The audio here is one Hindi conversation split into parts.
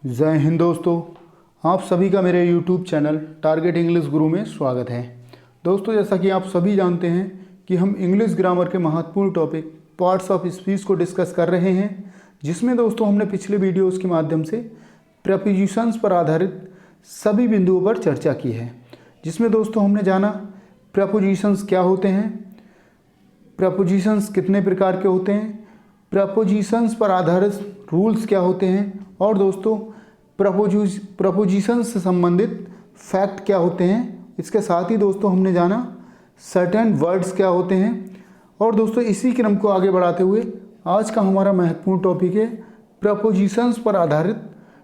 जय हिंद दोस्तों। आप सभी का मेरे YouTube चैनल टारगेट इंग्लिश गुरु में स्वागत है। दोस्तों, जैसा कि आप सभी जानते हैं कि हम इंग्लिश ग्रामर के महत्वपूर्ण टॉपिक पार्ट्स ऑफ स्पीच को डिस्कस कर रहे हैं, जिसमें दोस्तों हमने पिछले वीडियोस के माध्यम से प्रेपोजिशंस पर आधारित सभी बिंदुओं पर चर्चा की है। जिसमें दोस्तों हमने जाना प्रेपोजिशंस क्या होते हैं, प्रपोजिशंस कितने प्रकार के होते हैं, प्रपोजिशंस पर आधारित रूल्स क्या होते हैं, और दोस्तों प्रपोजिशंस से संबंधित फैक्ट क्या होते हैं। इसके साथ ही दोस्तों हमने जाना सर्टेन वर्ड्स क्या होते हैं। और दोस्तों इसी क्रम को आगे बढ़ाते हुए आज का हमारा महत्वपूर्ण टॉपिक है प्रपोजिशंस पर आधारित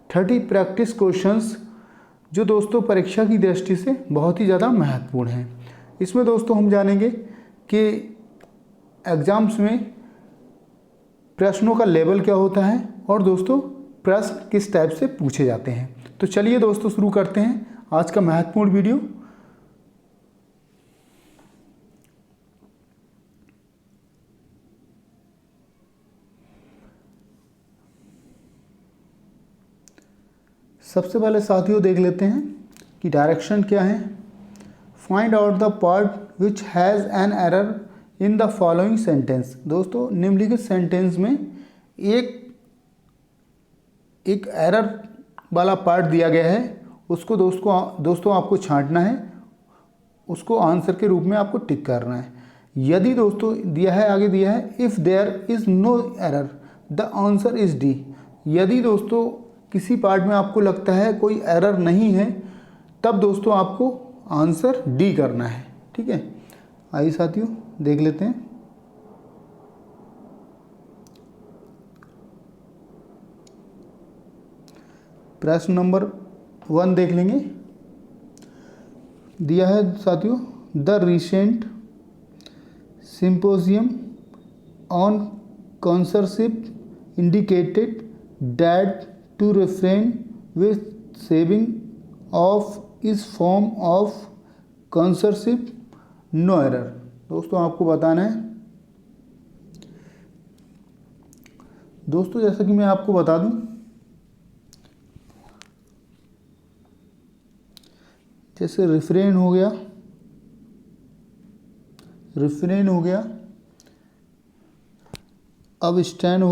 30 प्रैक्टिस क्वेश्चंस, जो दोस्तों परीक्षा की दृष्टि से बहुत ही ज़्यादा महत्वपूर्ण है। इसमें दोस्तों हम जानेंगे कि एग्ज़ाम्स में प्रश्नों का लेवल क्या होता है और दोस्तों प्रश्न किस टाइप से पूछे जाते हैं। तो चलिए दोस्तों शुरू करते हैं आज का महत्वपूर्ण वीडियो। सबसे पहले साथियों देख लेते हैं कि डायरेक्शन क्या है। Find out the part which has an error in the following sentence. दोस्तों निम्नलिखित सेंटेंस में एक एरर वाला पार्ट दिया गया है, उसको दोस्तों आपको छांटना है, उसको आंसर के रूप में आपको टिक करना है। यदि दोस्तों दिया है, आगे दिया है if there is no error the answer is D. यदि दोस्तों किसी पार्ट में आपको लगता है कोई एरर नहीं है, तब दोस्तों आपको आंसर डी करना है। ठीक है, आइए साथियों देख लेते हैं। प्रश्न नंबर 1 देख लेंगे। दिया है साथियों the recent symposium on censorship indicated that to refrain with saving of this form of censorship no error. दोस्तों आपको बताना है दोस्तों, जैसा कि मैं आपको बता दूं, जैसे रिफ्रेन हो गया, अब स्टैंड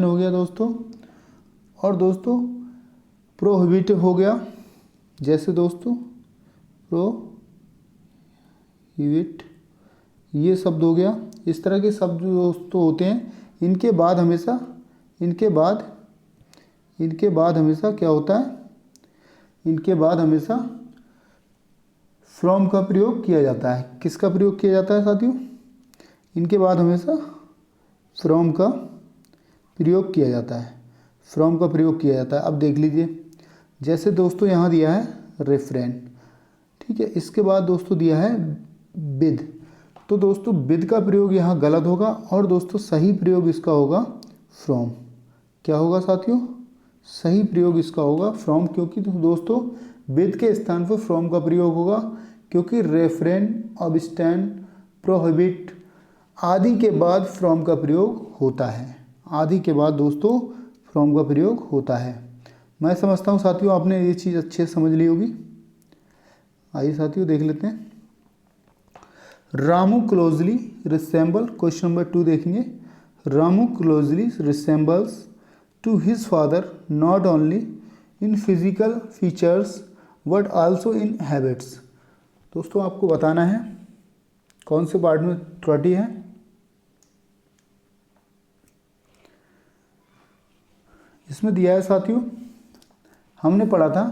हो गया दोस्तों, और दोस्तों प्रोहिबिटिव हो गया। जैसे दोस्तों प्रोहिबिट ये शब्द हो गया। इस तरह के शब्द जो दोस्तों होते हैं, इनके बाद हमेशा क्या होता है, इनके बाद हमेशा फ्रॉम का प्रयोग किया जाता है। किसका प्रयोग किया जाता है साथियों? इनके बाद हमेशा फ्रॉम का प्रयोग किया जाता है। अब देख लीजिए, जैसे दोस्तों यहाँ दिया है रेफरेन, ठीक है, इसके बाद दोस्तों दिया है विद। तो दोस्तों विद का प्रयोग यहाँ गलत होगा, और दोस्तों सही प्रयोग इसका होगा फ्रॉम। क्या होगा साथियों? सही प्रयोग इसका होगा फ्रॉम, क्योंकि दोस्तों विद के स्थान पर फ्रॉम का प्रयोग होगा, क्योंकि रेफरेन, अबस्टैंड, प्रोहिबिट आदि के बाद फ्रॉम का प्रयोग होता है। मैं समझता हूँ साथियों आपने ये चीज़ अच्छे से समझ ली होगी। आइए साथियों देख लेते हैं। Ramu closely resemble, question number 2 देखेंगे। Ramu closely resembles to his father not only in physical features but also in habits. दोस्तों आपको बताना है कौन से पार्ट में त्रुटि है। इसमें दिया है साथियों, हमने पढ़ा था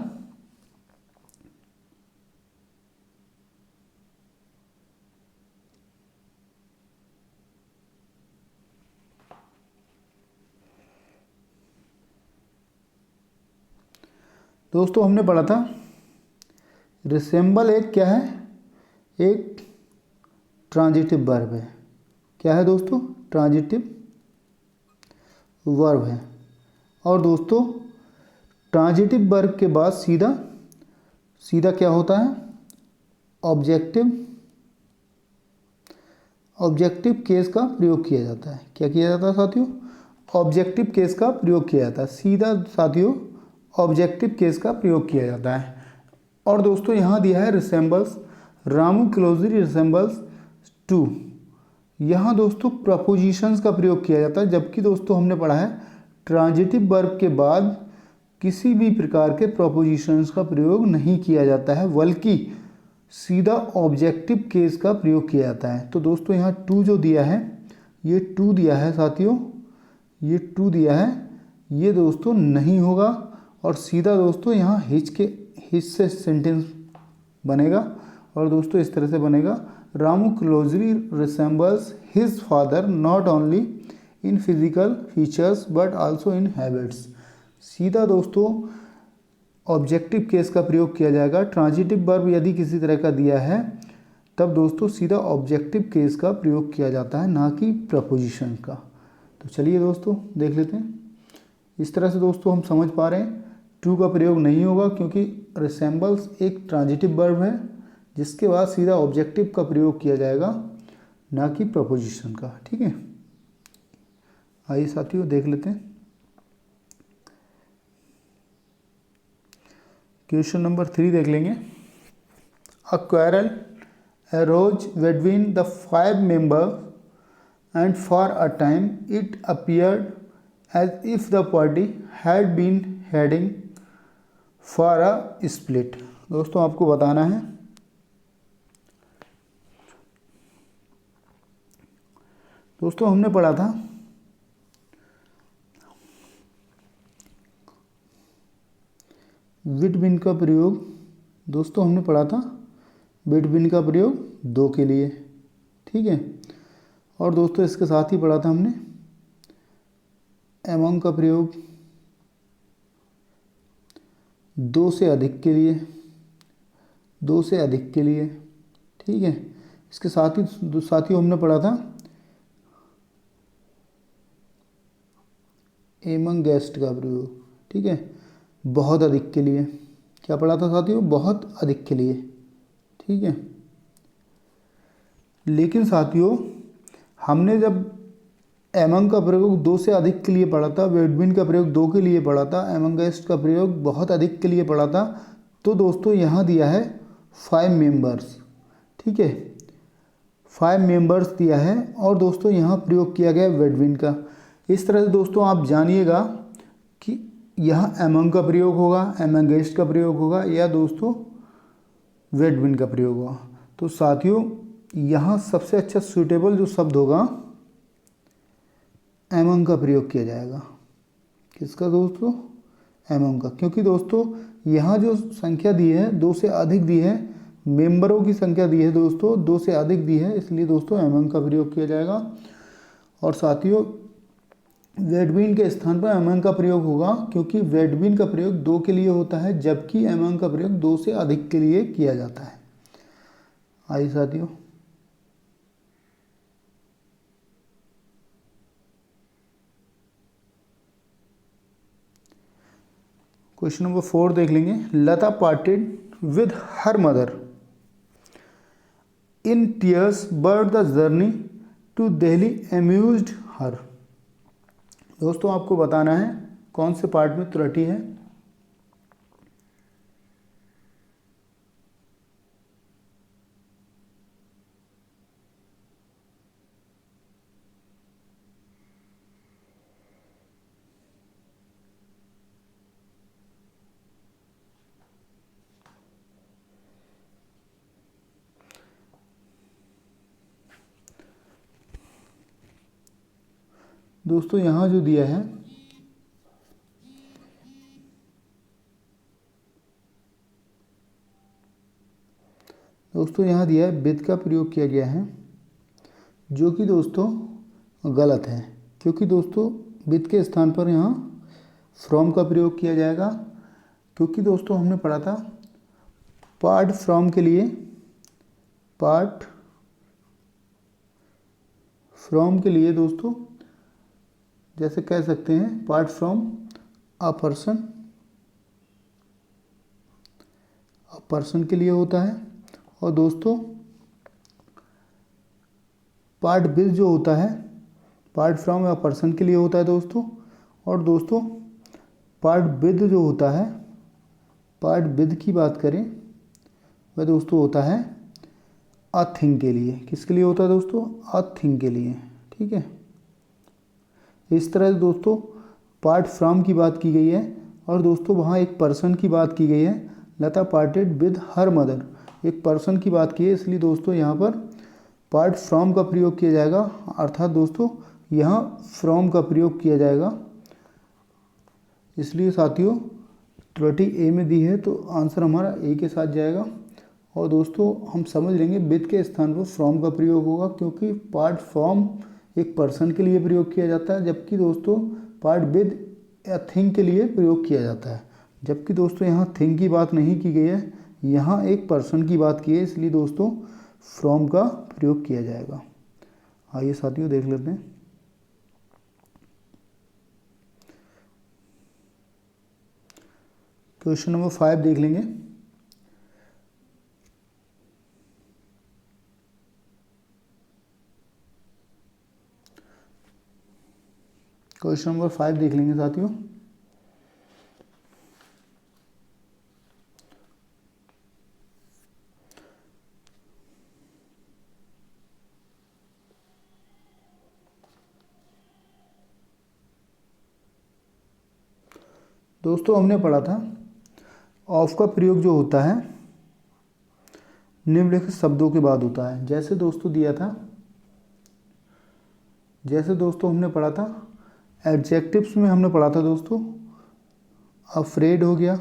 रिसेंबल एक क्या है, एक ट्रांजिटिव वर्ब है। क्या है दोस्तों? ट्रांजिटिव वर्ब है। और दोस्तों ट्रांजिटिव वर्ब के बाद सीधा क्या होता है? ऑब्जेक्टिव केस का प्रयोग किया जाता है। क्या किया जाता है साथियों? ऑब्जेक्टिव केस का प्रयोग किया जाता है। सीधा साथियों ऑब्जेक्टिव केस का प्रयोग किया जाता है। और दोस्तों यहाँ दिया है resembles, Ramu closely resembles to. यहाँ दोस्तों प्रपोजिशंस का प्रयोग किया जाता है, जबकि दोस्तों हमने पढ़ा है ट्रांजिटिव वर्ब के बाद किसी भी प्रकार के प्रपोजिशंस का प्रयोग नहीं किया जाता है, बल्कि सीधा ऑब्जेक्टिव केस का प्रयोग किया जाता है। तो दोस्तों यहाँ टू जो दिया है, ये टू दिया है साथियों, ये टू दिया है, ये दोस्तों नहीं होगा। और सीधा दोस्तों यहाँ हिच से सेंटेंस बनेगा। और दोस्तों इस तरह से बनेगा, Ramu closely resembles his father not only in physical features but also in habits. सीधा दोस्तों ऑब्जेक्टिव केस का प्रयोग किया जाएगा। ट्रांजिटिव वर्ब यदि किसी तरह का दिया है तब दोस्तों सीधा ऑब्जेक्टिव केस का प्रयोग किया जाता है, ना कि प्रपोजिशन का। तो चलिए दोस्तों देख लेते हैं। इस तरह से दोस्तों हम समझ पा रहे हैं टू का प्रयोग नहीं होगा, क्योंकि रिसेंबल्स एक ट्रांजिटिव वर्ब है जिसके बाद सीधा ऑब्जेक्टिव का प्रयोग किया जाएगा, ना कि प्रपोजिशन का। ठीक है, आइए साथियों देख लेते हैं। क्वेश्चन नंबर 3 देख लेंगे। A quarrel arose between the 5 members and for a time it appeared as if the party had been heading for a split। दोस्तों आपको बताना है, दोस्तों हमने पढ़ा था बिटवीन का प्रयोग, दोस्तों हमने पढ़ा था बिटवीन का प्रयोग दो के लिए। ठीक है, और दोस्तों इसके साथ ही पढ़ा था हमने एमंग का प्रयोग दो से अधिक के लिए, दो से अधिक के लिए। ठीक है, इसके साथ ही हमने पढ़ा था एमंग गेस्ट का प्रयोग। ठीक है, बहुत अधिक के लिए। क्या पढ़ा था साथियों? बहुत अधिक के लिए। ठीक है, लेकिन साथियों हमने जब एमंग का प्रयोग दो से अधिक के लिए पढ़ा था, बिटवीन का प्रयोग दो के लिए पढ़ा था, एमंगेस्ट का प्रयोग बहुत अधिक के लिए पढ़ा था, तो दोस्तों यहाँ दिया है 5 मेंबर्स। ठीक है, 5 मेंबर्स दिया है और दोस्तों यहाँ प्रयोग किया गया बिटवीन का। इस तरह से दोस्तों आप जानिएगा कि यहाँ एमंग का प्रयोग होगा, एमंगेस्ट का प्रयोग होगा, या दोस्तों बिटवीन का प्रयोग होगा। तो साथियों यहाँ सबसे अच्छा सूटेबल जो शब्द होगा एमंग का प्रयोग किया जाएगा। किसका दोस्तों? एमंग का, क्योंकि दोस्तों यहाँ जो संख्या दी है दो से अधिक दी है, मेंबरों की संख्या दी है दोस्तों दो से अधिक दी है, इसलिए दोस्तों एमंग का प्रयोग किया जाएगा। और साथियों बिटवीन के स्थान पर एमंग का प्रयोग होगा, क्योंकि बिटवीन का प्रयोग दो के लिए होता है, जबकि एमंग का प्रयोग दो से अधिक के लिए किया जाता है। आइए साथियों क्वेश्चन नंबर 4 देख लेंगे। Lata parted with her mother in tears but the journey to Delhi amused her. दोस्तों आपको बताना है कौन से पार्ट में त्रुटि है। दोस्तों यहाँ जो दिया है विद का प्रयोग किया गया है, जो कि दोस्तों गलत है, क्योंकि दोस्तों विद के स्थान पर यहाँ फ्रॉम का प्रयोग किया जाएगा। क्योंकि दोस्तों हमने पढ़ा था पार्ट फ्रॉम के लिए, पार्ट फ्रॉम के लिए दोस्तों जैसे कह सकते हैं पार्ट फ्रॉम अ पर्सन के लिए होता है। और दोस्तों पार्ट विद जो होता है पार्ट फ्रॉम या पर्सन के लिए होता है दोस्तों। और दोस्तों पार्ट विद जो होता है, पार्ट विद की बात करें वह दोस्तों होता है अ थिंग के लिए। किसके लिए होता है दोस्तों? अ थिंग के लिए। ठीक है, इस तरह से दोस्तों पार्ट फ्रॉम की बात की गई है और दोस्तों वहाँ एक पर्सन की बात की गई है। लता पार्टेड विद हर मदर, एक पर्सन की बात की है, इसलिए दोस्तों यहाँ पर पार्ट फ्रॉम का प्रयोग किया जाएगा, अर्थात दोस्तों यहाँ फ्रॉम का प्रयोग किया जाएगा। इसलिए साथियों त्रुटि ए में दी है तो आंसर हमारा ए के साथ जाएगा। और दोस्तों हम समझ लेंगे विद के स्थान पर फ्रॉम का प्रयोग होगा, क्योंकि पार्ट फ्रॉम एक पर्सन के लिए प्रयोग किया जाता है, जबकि दोस्तों पार्ट विद या थिंग के लिए प्रयोग किया जाता है। जबकि दोस्तों यहाँ थिंग की बात नहीं की गई है, यहाँ एक पर्सन की बात की है, इसलिए दोस्तों फ्रॉम का प्रयोग किया जाएगा। आइए साथियों देख लेते हैं। क्वेश्चन नंबर 5 देख लेंगे। क्वेश्चन नंबर 5 देख लेंगे साथियों। दोस्तों हमने पढ़ा था ऑफ का प्रयोग जो होता है निम्नलिखित शब्दों के बाद होता है। जैसे दोस्तों दिया था, जैसे दोस्तों हमने पढ़ा था एडजेक्टिव्स में हमने पढ़ा था दोस्तों अफ्रेड हो गया,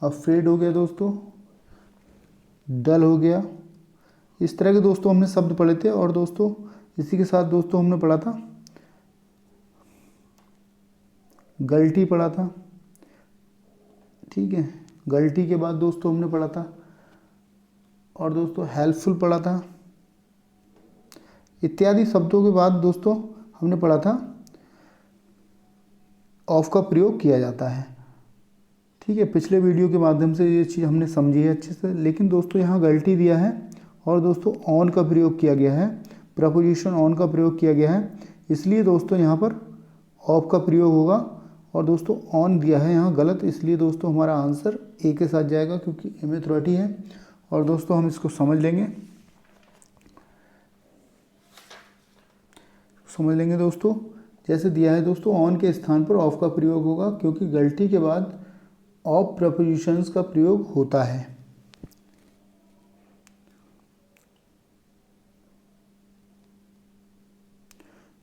अफ्रेड हो गया दोस्तों, डल हो गया, इस तरह के दोस्तों हमने शब्द पढ़े थे। और दोस्तों इसी के साथ दोस्तों हमने पढ़ा था गलती पढ़ा था। ठीक है, गलती के बाद दोस्तों हमने पढ़ा था और दोस्तों हेल्पफुल पढ़ा था। इत्यादि शब्दों के बाद दोस्तों हमने पढ़ा था ऑफ का प्रयोग किया जाता है। ठीक है, पिछले वीडियो के माध्यम से ये चीज़ हमने समझी है अच्छे से। लेकिन दोस्तों यहाँ गलती दिया है और दोस्तों ऑन का प्रयोग किया गया है, प्रपोजिशन ऑन का प्रयोग किया गया है, इसलिए दोस्तों यहाँ पर ऑफ का प्रयोग होगा। और दोस्तों ऑन दिया है यहाँ गलत, इसलिए दोस्तों हमारा आंसर ए के साथ जाएगा, क्योंकि ए में त्रुटि है। और दोस्तों हम इसको समझ लेंगे, समझ लेंगे दोस्तों। जैसे दिया है दोस्तों ऑन के स्थान पर ऑफ का प्रयोग होगा, क्योंकि गलती के बाद ऑफ प्रपोजिशंस का प्रयोग होता है।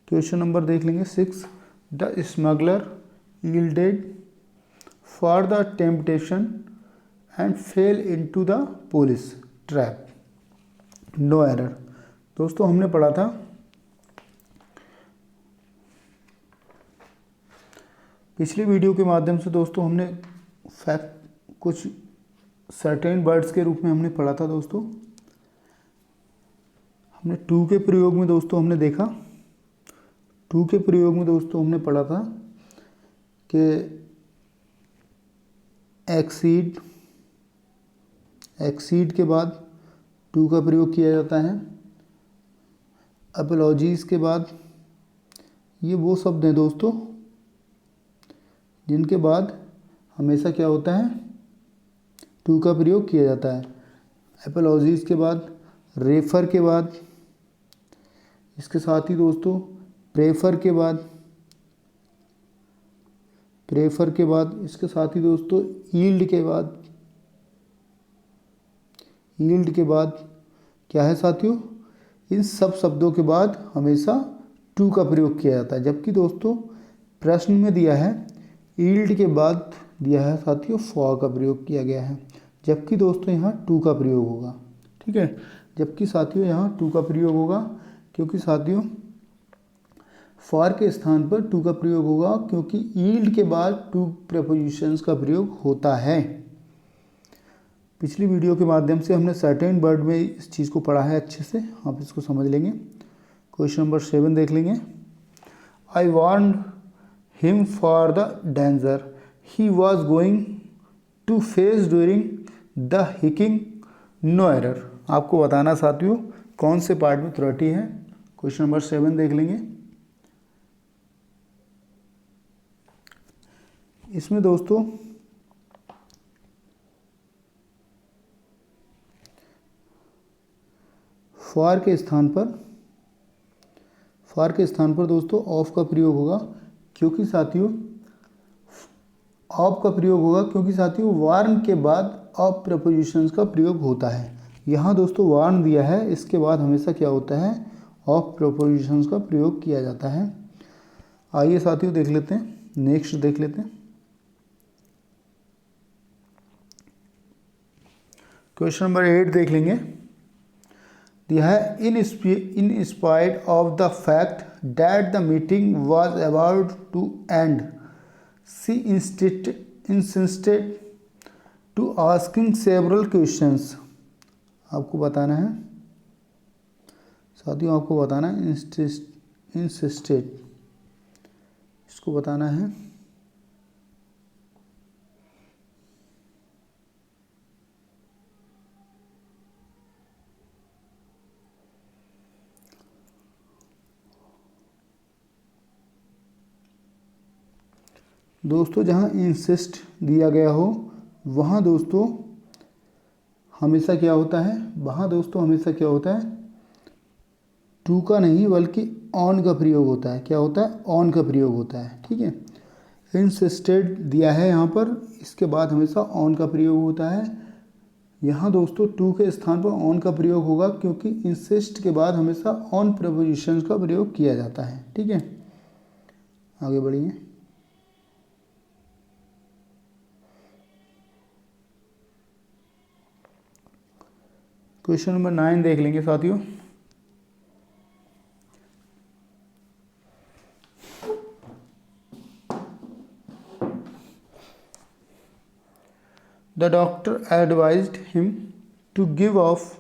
क्वेश्चन नंबर देख लेंगे 6। The smuggler yielded for the temptation and fell into the police trap. No error। दोस्तों हमने पढ़ा था पिछली वीडियो के माध्यम से दोस्तों हमने फैक्ट कुछ सर्टेन वर्ड्स के रूप में हमने पढ़ा था दोस्तों। हमने टू के प्रयोग में दोस्तों हमने देखा, टू के प्रयोग में दोस्तों हमने पढ़ा था कि एक्सीड, एक्सीड के बाद टू का प्रयोग किया जाता है। अपोलॉजीज़ के बाद ये वो शब्द हैं दोस्तों जिनके बाद हमेशा क्या होता है, टू का प्रयोग किया जाता है। अपोलॉजीज़ के बाद, रेफर के बाद, इसके साथ ही दोस्तों प्रेफर के बाद, प्रेफर के बाद, इसके साथ ही दोस्तों यील्ड के बाद, यील्ड के बाद क्या है साथियों, इन सब शब्दों के बाद हमेशा टू का प्रयोग किया जाता है। जबकि दोस्तों प्रश्न में दिया है यील्ड के बाद दिया है साथियों फॉर का प्रयोग किया गया है, जबकि दोस्तों यहाँ टू का प्रयोग होगा। ठीक है, जबकि साथियों यहाँ टू का प्रयोग होगा, क्योंकि साथियों फॉर के स्थान पर टू का प्रयोग होगा, क्योंकि यील्ड के बाद टू प्रपोजिशंस का प्रयोग होता है। पिछली वीडियो के माध्यम से हमने सर्टेन वर्ड में इस चीज़ को पढ़ा है अच्छे से, आप इसको समझ लेंगे। क्वेश्चन नंबर 7 देख लेंगे। I warn him for the danger he was going to face during the hiking. No error. आपको बताना साथियों कौन से पार्ट में त्रुटि है, क्वेश्चन नंबर 7 देख लेंगे। इसमें दोस्तों फॉर के स्थान पर दोस्तों ऑफ का प्रयोग होगा, क्योंकि साथियों वार्न के बाद ऑफ प्रपोजिशंस का प्रयोग होता है। यहाँ दोस्तों वार्न दिया है, इसके बाद हमेशा क्या होता है, ऑफ प्रपोजिशंस का प्रयोग किया जाता है। आइए साथियों देख लेते हैं, नेक्स्ट देख लेते हैं। क्वेश्चन नंबर 8 देख लेंगे। दिया है in spite of the fact that the meeting was about to end she insisted to asking several questions. आपको बताना है साथियों, आपको बताना है इंसिस्टेड, इसको बताना है। दोस्तों जहाँ इंसिस्ट दिया गया हो वहाँ दोस्तों हमेशा क्या होता है, टू का नहीं बल्कि ऑन का प्रयोग होता है। क्या होता है, ऑन का प्रयोग होता है। ठीक है, इंसिस्टेड दिया है यहाँ पर, इसके बाद हमेशा ऑन का प्रयोग होता है। यहाँ दोस्तों टू के स्थान पर ऑन का प्रयोग होगा, क्योंकि इंसिस्ट के बाद हमेशा ऑन प्रपोजिशंस का प्रयोग किया जाता है। ठीक है, आगे बढ़िए। क्वेश्चन नंबर 9 देख लेंगे साथियों। The doctor advised him to give off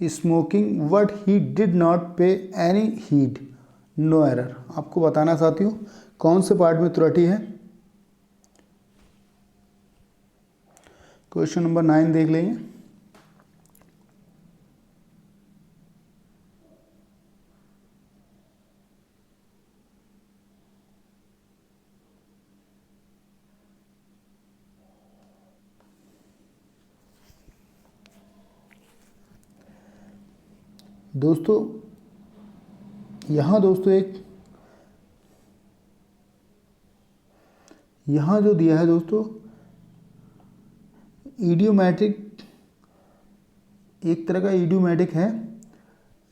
smoking, but he did not pay any heed. No error. आपको बताना साथियों कौन से पार्ट में त्रुटि है। क्वेश्चन नंबर 9 देख लेंगे। दोस्तों यहाँ दोस्तों यहाँ जो दिया है दोस्तों इडियोमैटिक, एक तरह का इडियोमैटिक है।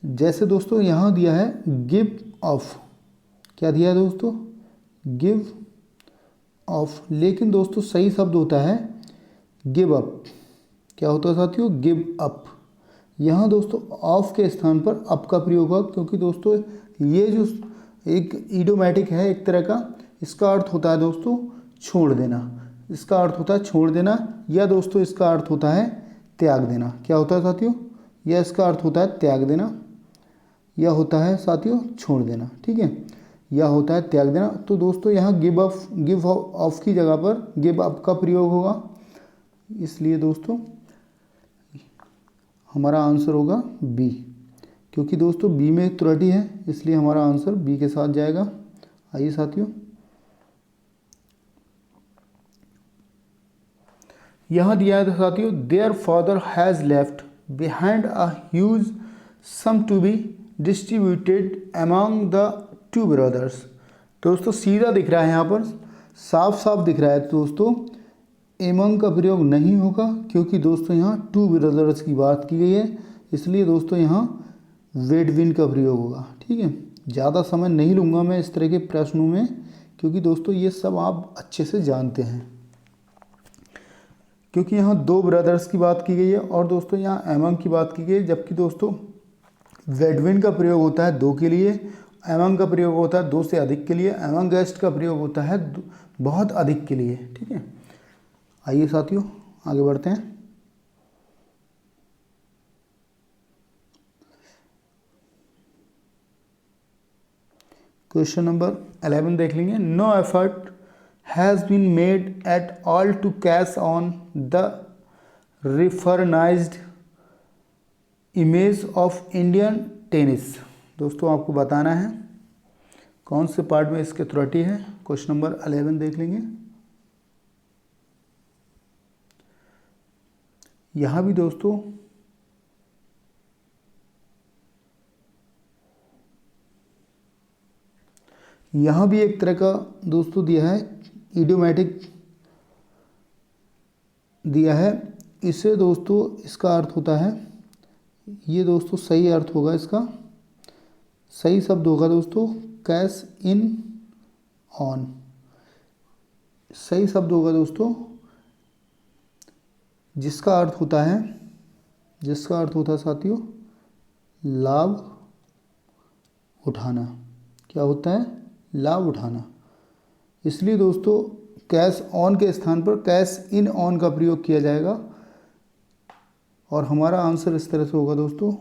जैसे दोस्तों यहाँ दिया है गिव ऑफ, क्या दिया है दोस्तों, गिव ऑफ, लेकिन दोस्तों सही शब्द होता है गिव अप। क्या होता है साथियों, गिव अप। यहाँ दोस्तों ऑफ के स्थान पर अप का प्रयोग होगा, क्योंकि दोस्तों ये जो एक इडियोमैटिक है एक तरह का, इसका अर्थ होता है दोस्तों छोड़ देना, इसका अर्थ होता है छोड़ देना, या दोस्तों इसका अर्थ होता है त्याग देना। क्या होता है साथियों, या इसका अर्थ होता है त्याग देना, या होता है साथियों छोड़ देना। ठीक है, या होता है त्याग देना। तो दोस्तों यहाँ गिव ऑफ की जगह पर गिव अप का प्रयोग होगा, इसलिए दोस्तों हमारा आंसर होगा बी। क्योंकि दोस्तों बी में एक त्रुटि है, इसलिए हमारा आंसर बी के साथ जाएगा। आइए साथियों, यहाँ दिया है साथियों their father has left behind a huge sum to be distributed among the two brothers. दोस्तों सीधा दिख रहा है, यहाँ पर साफ साफ दिख रहा है दोस्तों, एमंग का प्रयोग नहीं होगा, क्योंकि दोस्तों यहाँ टू ब्रदर्स की बात की गई है, इसलिए दोस्तों यहाँ वेडविन का प्रयोग होगा। ठीक है, ज़्यादा समय नहीं लूँगा मैं इस तरह के प्रश्नों में, क्योंकि दोस्तों ये सब आप अच्छे से जानते हैं। क्योंकि यहाँ दो ब्रदर्स की बात की गई है और दोस्तों यहाँ एमंग की बात की गई है, जबकि दोस्तों वेडविन का प्रयोग होता है दो के लिए, एमंग का प्रयोग होता है दो से अधिक के लिए, एमंगेस्ट का प्रयोग होता है बहुत अधिक के लिए। ठीक है, आइए साथियों आगे बढ़ते हैं। क्वेश्चन नंबर 11 देख लेंगे। No effort has been made at all to catch on the refurnished image of Indian tennis. दोस्तों आपको बताना है कौन से पार्ट में इसके त्रुटि है। क्वेश्चन नंबर 11 देख लेंगे। यहाँ भी दोस्तों यहाँ भी एक तरह का दोस्तों दिया है, इडियोमैटिक दिया है। इससे दोस्तों इसका अर्थ होता है, ये दोस्तों सही अर्थ होगा, इसका सही शब्द होगा दोस्तों कैश इन ऑन। सही शब्द होगा दोस्तों जिसका अर्थ होता है साथियों लाभ उठाना। क्या होता है? लाभ उठाना। इसलिए दोस्तों कैश ऑन के स्थान पर कैश इन ऑन का प्रयोग किया जाएगा और हमारा आंसर इस तरह से होगा दोस्तों,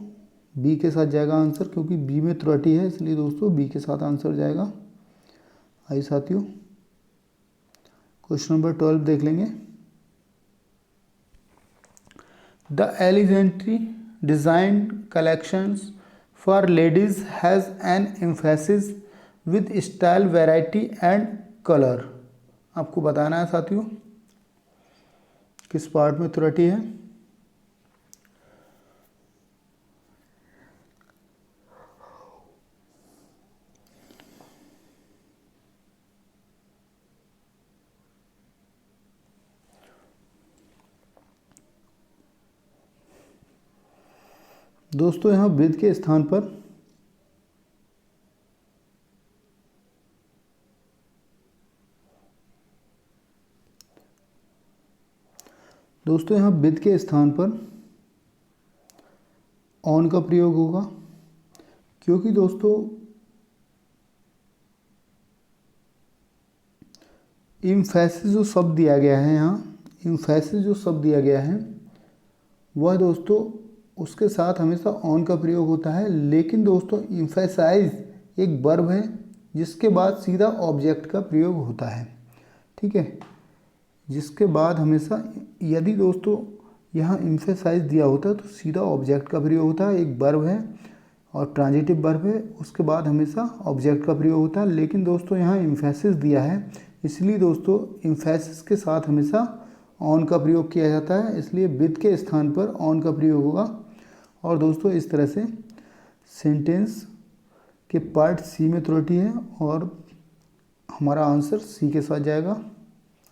बी के साथ जाएगा आंसर, क्योंकि बी में त्रुटि है इसलिए दोस्तों बी के साथ आंसर जाएगा। आइए साथियों क्वेश्चन नंबर 12 देख लेंगे। The elegantly designed collections for ladies has an emphasis with style variety and colour. आपको बताना है साथियों किस पार्ट में त्रुटि है। दोस्तों यहाँ विद के स्थान पर ऑन का प्रयोग होगा, क्योंकि दोस्तों इम्फेसिस जो शब्द दिया गया है, यहाँ इम्फेसिस जो शब्द दिया गया है वह दोस्तों उसके साथ हमेशा ऑन का प्रयोग होता है। लेकिन दोस्तों इम्फेसाइज एक वर्ब है जिसके बाद सीधा ऑब्जेक्ट का प्रयोग होता है। ठीक है, जिसके बाद हमेशा यदि दोस्तों यहाँ इम्फेसाइज दिया होता है तो सीधा ऑब्जेक्ट का प्रयोग होता है। एक वर्ब है और ट्रांजिटिव वर्ब है, उसके बाद हमेशा ऑब्जेक्ट का प्रयोग होता है। लेकिन दोस्तों यहाँ इम्फेसिस दिया है इसलिए दोस्तों इम्फेसिस के साथ हमेशा ऑन का प्रयोग किया जाता है, इसलिए विद के स्थान पर ऑन का प्रयोग होगा। और दोस्तों इस तरह से सेंटेंस के पार्ट सी में त्रुटि है और हमारा आंसर सी के साथ जाएगा।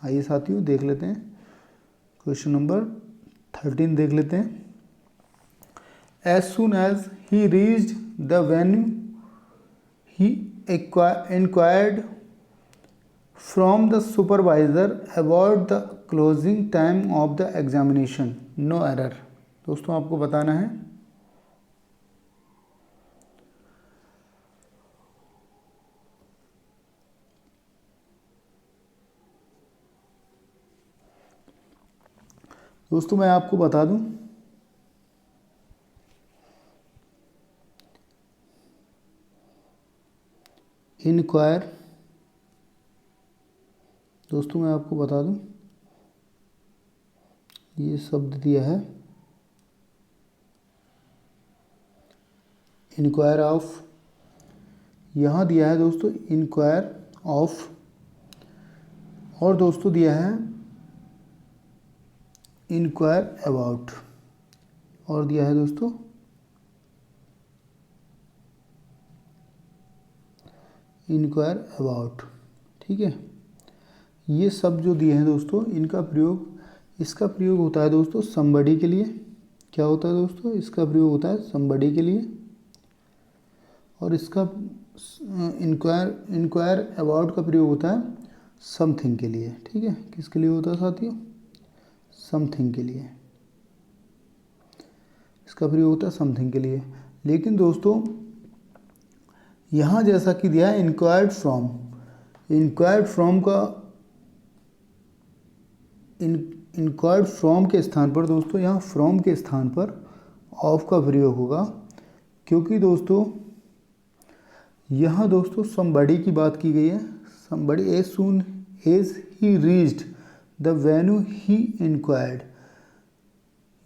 आइए साथियों देख लेते हैं क्वेश्चन नंबर 13 देख लेते हैं। As soon as he reached the venue he inquired from the supervisor about the closing time of the examination, no error. दोस्तों आपको बताना है दोस्तों मैं आपको बता दूं इनक्वायर, दोस्तों मैं आपको बता दूं ये शब्द दिया है इनक्वायर ऑफ, यहाँ दिया है दोस्तों इनक्वायर ऑफ, और दोस्तों दिया है इनक्वायर अबाउट, और दिया है दोस्तों इनक्वायर अबाउट। ठीक है, ये सब जो दिए हैं दोस्तों इनका प्रयोग, इसका प्रयोग होता है दोस्तों समबडी के लिए। क्या होता है दोस्तों? इसका प्रयोग होता है समबडी के लिए, और इसका इनक्वायर अबाउट का प्रयोग होता है समथिंग के लिए। ठीक है, किसके लिए होता है साथियों? समथिंग के लिए इसका प्रयोग होता है समथिंग के लिए। लेकिन दोस्तों यहाँ जैसा कि दिया है इनक्वायर्ड फ्रॉम, इनक्वायर्ड फ्रॉम का इनक्वायर्ड फ्रॉम के स्थान पर दोस्तों यहाँ फ्रॉम के स्थान पर ऑफ का प्रयोग होगा, क्योंकि दोस्तों यहाँ दोस्तों समबडी की बात की गई है। Somebody as soon as he reached the venue he inquired,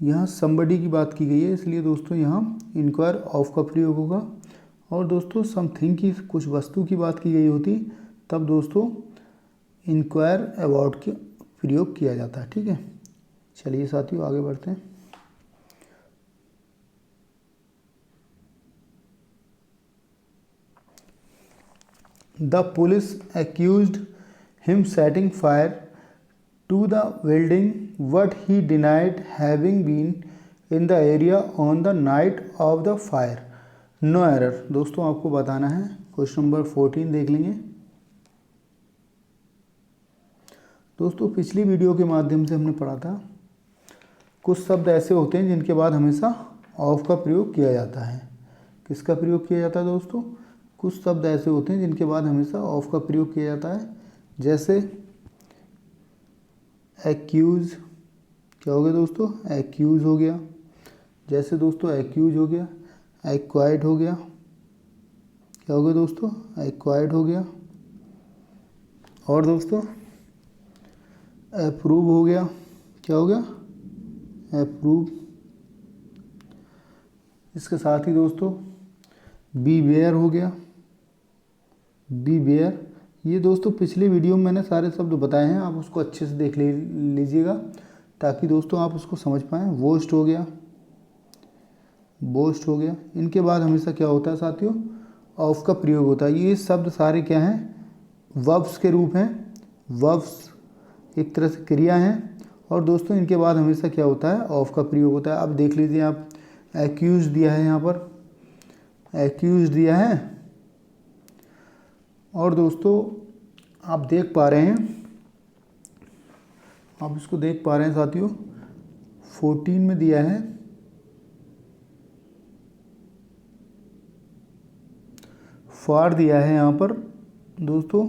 यहाँ समबडी की बात की गई है, इसलिए दोस्तों यहाँ इंक्वायर ऑफ का प्रयोग होगा। और दोस्तों समथिंग की, कुछ वस्तु की बात की गई होती, तब दोस्तों इंक्वायर अबाउट का प्रयोग किया जाता है। ठीक है, चलिए साथियों आगे बढ़ते हैं। The police accused him setting fire to the building, but he denied having been in the area on the night of the fire. No error। दोस्तों आपको बताना है, क्वेश्चन नंबर 14 देख लेंगे। दोस्तों पिछली वीडियो के माध्यम से हमने पढ़ा था, कुछ शब्द ऐसे होते हैं जिनके बाद हमेशा ऑफ का प्रयोग किया जाता है। किसका प्रयोग किया जाता है दोस्तों? कुछ शब्द ऐसे होते हैं जिनके बाद हमेशा ऑफ का प्रयोग किया जाता है, जैसे एक्यूज़। क्या हो गया दोस्तों? एक्यूज़ हो गया। जैसे दोस्तों एक्यूज हो गया, एक्वायर्ड हो गया। क्या हो गया दोस्तों? एक्वायर्ड हो गया। और दोस्तों अप्रूव हो गया। क्या हो गया? अप्रूव। इसके साथ ही दोस्तों बीवेयर हो गया। बीवेयर, ये दोस्तों पिछली वीडियो में मैंने सारे शब्द बताए हैं, आप उसको अच्छे से देख लीजिएगा ताकि दोस्तों आप उसको समझ पाएँ। वोस्ट हो गया, बोस्ट हो गया। इनके बाद हमेशा क्या होता है साथियों? ऑफ का प्रयोग होता है। ये शब्द सारे क्या हैं? वर्ब्स के रूप हैं। वर्ब्स एक तरह से क्रिया हैं, और दोस्तों इनके बाद हमेशा क्या होता है? ऑफ का प्रयोग होता है। अब देख लीजिए आप, एक्यूज दिया है यहाँ पर, एक्यूज दिया है, और दोस्तों आप देख पा रहे हैं, आप इसको देख पा रहे हैं साथियों, 14 में दिया है फार, दिया है यहाँ पर दोस्तों,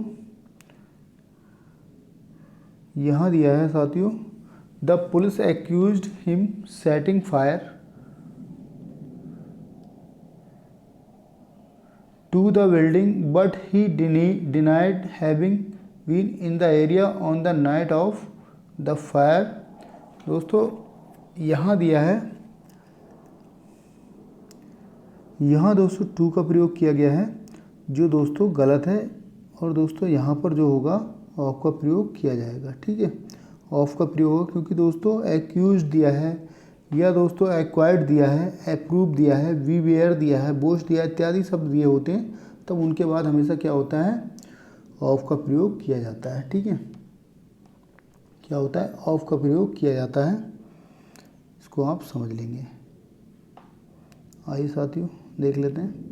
यहाँ दिया है साथियों, the police accused him setting fire to the building, but he denied having been in the area on the night of the fire. दोस्तों यहाँ दिया है, यहाँ दोस्तों टू का प्रयोग किया गया है, जो दोस्तों गलत है, और दोस्तों यहाँ पर जो होगा ऑफ का प्रयोग किया जाएगा। ठीक है, ऑफ का प्रयोग होगा क्योंकि दोस्तों एक्यूज दिया है, या दोस्तों एक्वायर्ड दिया है, अप्रूव दिया है, वीवेयर दिया है, बोस्ट दिया है, इत्यादि शब्द दिए होते हैं, तब उनके बाद हमेशा क्या होता है? ऑफ का प्रयोग किया जाता है। ठीक है, क्या होता है? ऑफ का प्रयोग किया जाता है। इसको आप समझ लेंगे। आइए साथियों देख लेते हैं।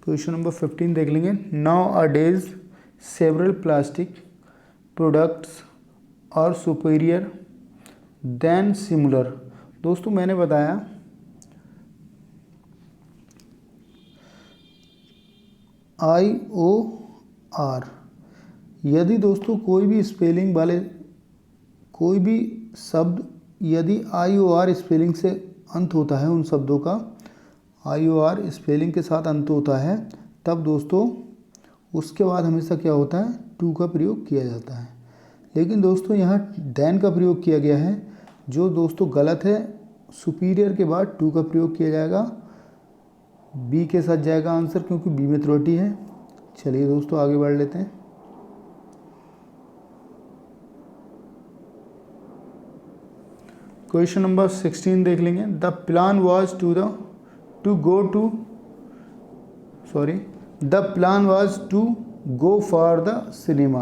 क्वेश्चन नंबर 15 देख लेंगे। Nowadays several plastic products are superior than similar. दोस्तों मैंने बताया IOR, यदि दोस्तों कोई भी स्पेलिंग वाले कोई भी शब्द यदि IOR स्पेलिंग से अंत होता है, उन शब्दों का IOR स्पेलिंग के साथ अंत होता है, तब दोस्तों उसके बाद हमेशा क्या होता है? टू का प्रयोग किया जाता है। लेकिन दोस्तों यहाँ देन का प्रयोग किया गया है, जो दोस्तों गलत है। सुपीरियर के बाद टू का प्रयोग किया जाएगा, बी के साथ जाएगा आंसर, क्योंकि बी में त्रुटि है। चलिए दोस्तों आगे बढ़ लेते हैं। क्वेश्चन नंबर 16 देख लेंगे। The plan was the plan was to go for the cinema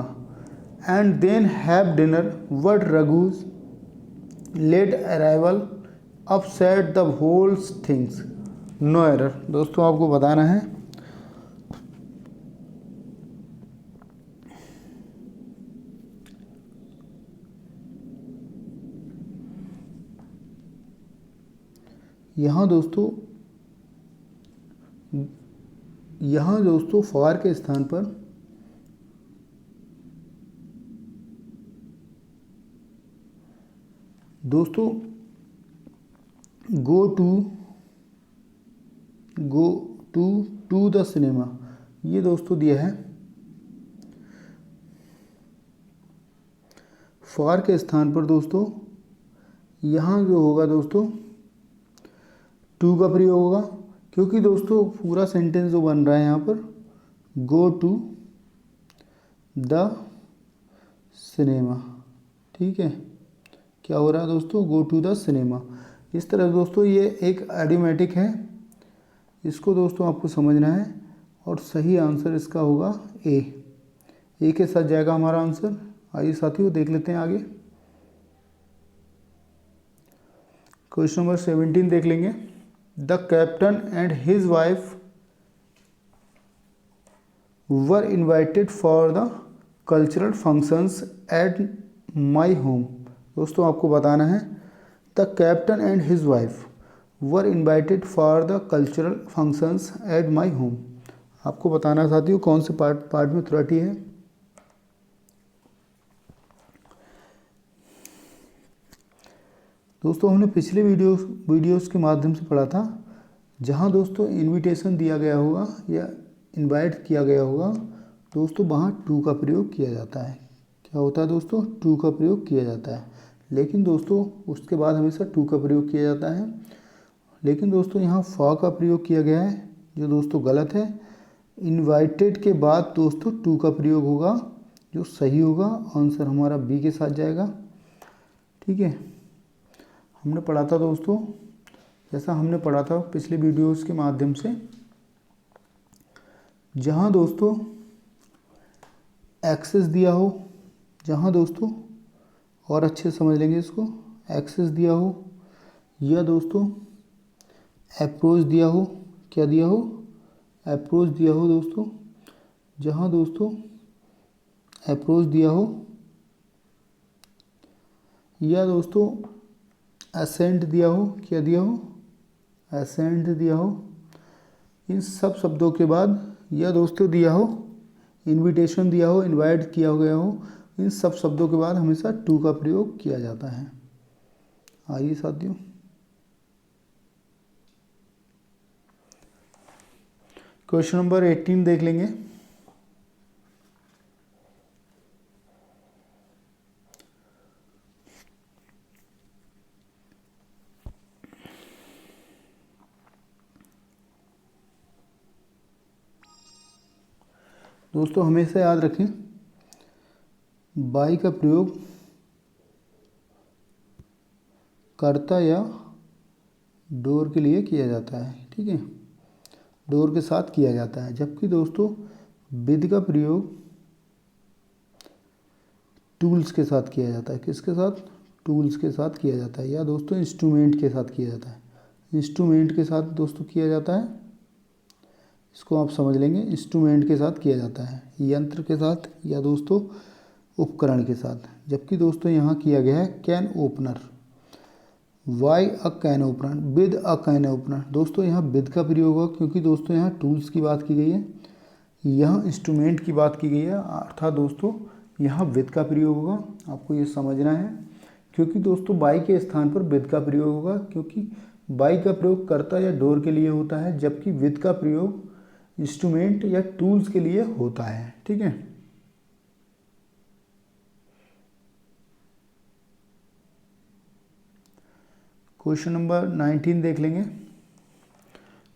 and then have dinner, but Raghu's late arrival upset the whole things. No error। दोस्तों आपको बताना है, यहाँ दोस्तों फार के स्थान पर दोस्तों गो टू द सिनेमा, ये दोस्तों दिया है। फार के स्थान पर दोस्तों यहाँ जो होगा दोस्तों टू का प्रयोग होगा, क्योंकि दोस्तों पूरा सेंटेंस जो बन रहा है यहाँ पर गो टू द सिनेमा, ठीक है। क्या हो रहा है दोस्तों, गो टू द सिनेमा। इस तरह दोस्तों ये एक आइडियोमेटिक है, इसको दोस्तों आपको समझना है और सही आंसर इसका होगा ए के साथ जाएगा हमारा आंसर। आइए साथियों देख लेते हैं आगे। क्वेश्चन नंबर 17 देख लेंगे। The captain and his wife were invited for the cultural functions at my home. दोस्तों आपको बताना है the captain and his wife were invited for the cultural functions at my home. आपको बताना है साथियों कौन से पार्ट में त्रुटि है। दोस्तों हमने पिछले वीडियोस के माध्यम से पढ़ा था, जहां दोस्तों इनविटेशन दिया गया होगा या इनवाइट किया गया होगा दोस्तों, वहाँ टू का प्रयोग किया जाता है। क्या होता है दोस्तों, टू का प्रयोग किया जाता है। लेकिन दोस्तों उसके बाद हमेशा टू का प्रयोग किया जाता है। लेकिन दोस्तों यहाँ फॉर का प्रयोग किया गया है, जो दोस्तों गलत है। इनवाइटेड के बाद दोस्तों टू का प्रयोग होगा, जो सही होगा। आंसर हमारा बी के साथ जाएगा, ठीक है। हमने पढ़ा था दोस्तों, जैसा हमने पढ़ा था पिछले वीडियोस के माध्यम से, जहाँ दोस्तों एक्सेस दिया हो, जहाँ दोस्तों और अच्छे से समझ लेंगे इसको, एक्सेस दिया हो या दोस्तों अप्रोच दिया हो। क्या दिया हो, अप्रोच दिया हो दोस्तों। जहाँ दोस्तों अप्रोच दिया हो या दोस्तों असेंट दिया हो। क्या दिया हो, असेंट दिया हो। इन सब शब्दों के बाद या दोस्तों दिया हो, इनविटेशन दिया हो, इनवाइट किया गया हो, इन सब शब्दों के बाद हमेशा टू का प्रयोग किया जाता है। आइए साथियों क्वेश्चन नंबर 18 देख लेंगे। दोस्तों हमेशा याद रखें बाई का प्रयोग कर्ता या डोर के लिए किया जाता है, ठीक है, डोर के साथ किया जाता है। जबकि दोस्तों विद का प्रयोग टूल्स के साथ किया जाता है। किसके साथ, टूल्स के साथ किया जाता है, या दोस्तों इंस्ट्रूमेंट के साथ किया जाता है। इंस्ट्रूमेंट के साथ दोस्तों किया जाता है, इसको आप समझ लेंगे, इंस्ट्रूमेंट के साथ किया जाता है, यंत्र के साथ या दोस्तों उपकरण के साथ। जबकि दोस्तों यहाँ किया गया है can opener, why a can opener, with a can opener. दोस्तों यहाँ विद का प्रयोग होगा, क्योंकि दोस्तों यहाँ टूल्स की बात की गई है, यहाँ इंस्ट्रूमेंट की बात की गई है, अर्थात दोस्तों यहाँ विद का प्रयोग होगा। आपको ये समझना है, क्योंकि दोस्तों बाई के स्थान पर विद का प्रयोग होगा, क्योंकि बाई का प्रयोग कर्ता या डोर के लिए होता है, जबकि विद का प्रयोग इंस्ट्रूमेंट या टूल्स के लिए होता है, ठीक है। क्वेश्चन नंबर 19 देख लेंगे।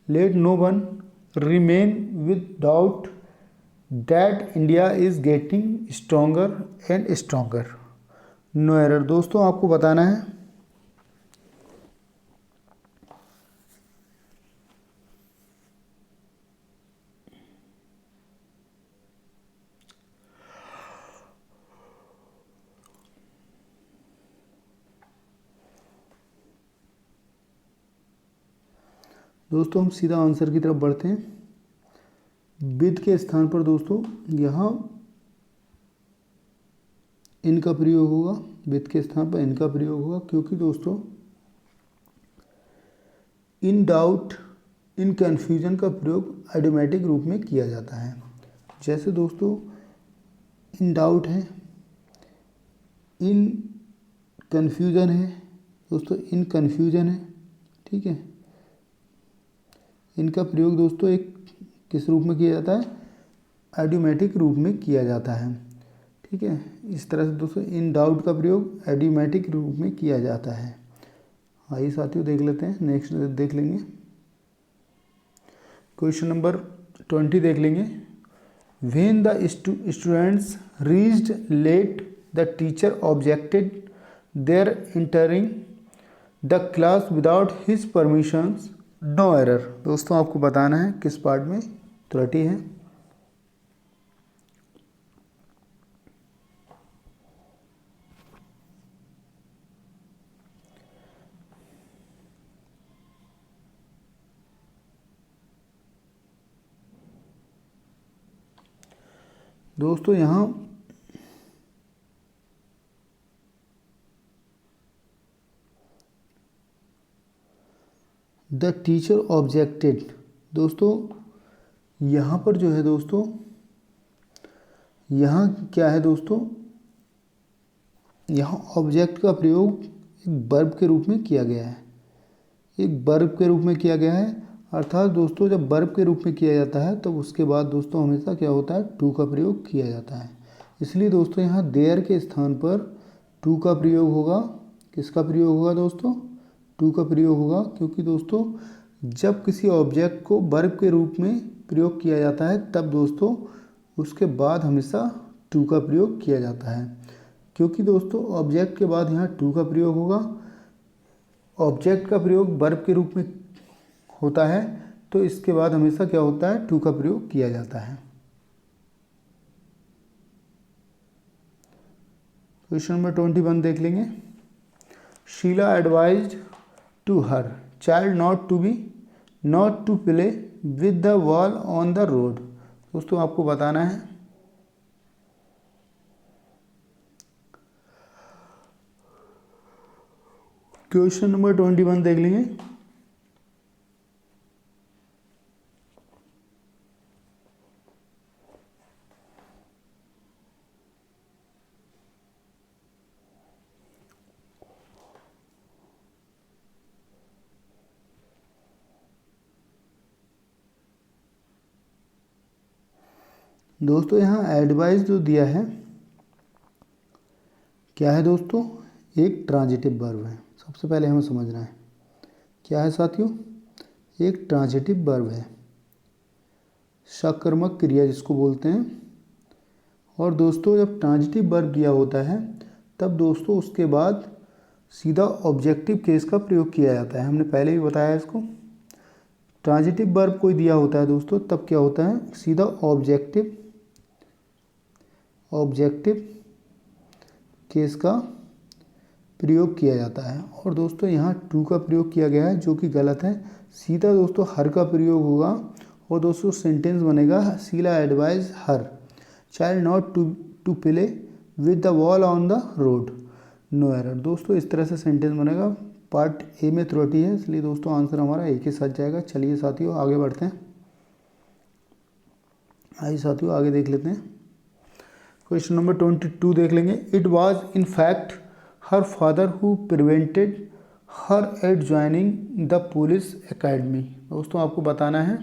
Let no one remain with doubt that India is getting stronger and stronger. No error. दोस्तों आपको बताना है दोस्तों, हम सीधा आंसर की तरफ बढ़ते हैं। विद के स्थान पर दोस्तों यहाँ इनका प्रयोग होगा, विद के स्थान पर इनका प्रयोग होगा, क्योंकि दोस्तों इन डाउट, इन कन्फ्यूजन का प्रयोग आइडियोमेटिक रूप में किया जाता है। जैसे दोस्तों इन डाउट है, इन कन्फ्यूजन है दोस्तों, इन कन्फ्यूजन है, ठीक है। इनका प्रयोग दोस्तों एक किस रूप में किया जाता है, आइडियोमेटिक रूप में किया जाता है, ठीक है। इस तरह से दोस्तों इन डाउट का प्रयोग आइडियोमेटिक रूप में किया जाता है। आइए साथियों देख लेते हैं, नेक्स्ट देख लेंगे। क्वेश्चन नंबर 20 देख लेंगे। When the students reached late the teacher objected their entering the class without his permissions no error. दोस्तों आपको बताना है किस पार्ट में त्रुटि है। दोस्तों यहाँ द टीचर ऑब्जेक्टेड, दोस्तों यहाँ पर जो है दोस्तों, यहाँ क्या है दोस्तों, यहाँ ऑब्जेक्ट का प्रयोग एक वर्ब के रूप में किया गया है, एक वर्ब के रूप में किया गया है। अर्थात दोस्तों जब वर्ब के रूप में किया जाता है तो उसके बाद दोस्तों हमेशा क्या होता है, टू का प्रयोग किया जाता है। इसलिए दोस्तों यहाँ देयर के स्थान पर टू का प्रयोग होगा। किसका प्रयोग होगा दोस्तों, टू का प्रयोग होगा, क्योंकि दोस्तों जब किसी ऑब्जेक्ट को वर्ब के रूप में प्रयोग किया जाता है तब दोस्तों उसके बाद हमेशा टू का प्रयोग किया जाता है। क्योंकि दोस्तों ऑब्जेक्ट के बाद यहाँ टू का प्रयोग होगा, ऑब्जेक्ट का प्रयोग वर्ब के रूप में होता है तो इसके बाद हमेशा क्या होता है, टू का प्रयोग किया जाता है। क्वेश्चन नंबर 21 देख लेंगे। Sheela advised to her child not to play with the ball on the road. दोस्तों आपको बताना है क्वेश्चन नंबर 21 देख लेंगे। दोस्तों यहाँ एडवाइस जो दिया है क्या है दोस्तों, एक ट्रांजिटिव वर्ब है। सबसे पहले हमें समझना है क्या है साथियों, एक ट्रांजिटिव वर्ब है, सकर्मक क्रिया जिसको बोलते हैं। और दोस्तों जब ट्रांजिटिव वर्ब दिया होता है तब दोस्तों उसके बाद सीधा ऑब्जेक्टिव केस का प्रयोग किया जाता है। हमने पहले भी बताया इसको, ट्रांजिटिव वर्ब कोई दिया होता है दोस्तों तब क्या होता है, सीधा ऑब्जेक्टिव केस का प्रयोग किया जाता है। और दोस्तों यहाँ टू का प्रयोग किया गया है जो कि गलत है, सीधा दोस्तों हर का प्रयोग होगा। और दोस्तों सेंटेंस बनेगा Sheela advise her child not to play with the ball on the road no error. दोस्तों इस तरह से सेंटेंस बनेगा। पार्ट ए में त्रुटि है, इसलिए दोस्तों आंसर हमारा एक ही साथ जाएगा। चलिए साथियों आगे बढ़ते हैं। आइए साथियों आगे देख लेते हैं। क्वेश्चन नंबर 22 देख लेंगे। It was in fact her father who prevented her at joining the police academy. दोस्तों आपको बताना है